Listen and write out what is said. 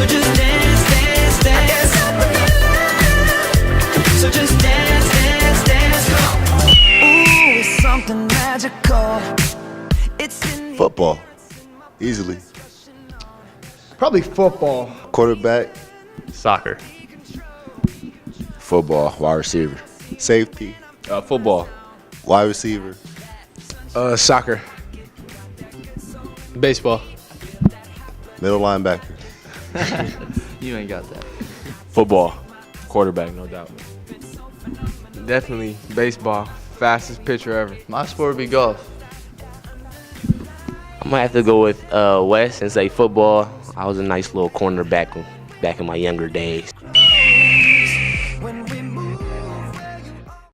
So just dance, dance, dance. So just dance, dance, dance. Ooh, it's something magical. It's in the Football, easily. Probably football. Quarterback, Soccer. Football, wide receiver. safety, Football. wide receiver, Soccer. Baseball. middle linebacker, You ain't got that. Football. Quarterback, no doubt. Definitely baseball. Fastest pitcher ever. My sport would be golf. I'm gonna have to go with Wes and say football. I was a nice little cornerback back in my younger days.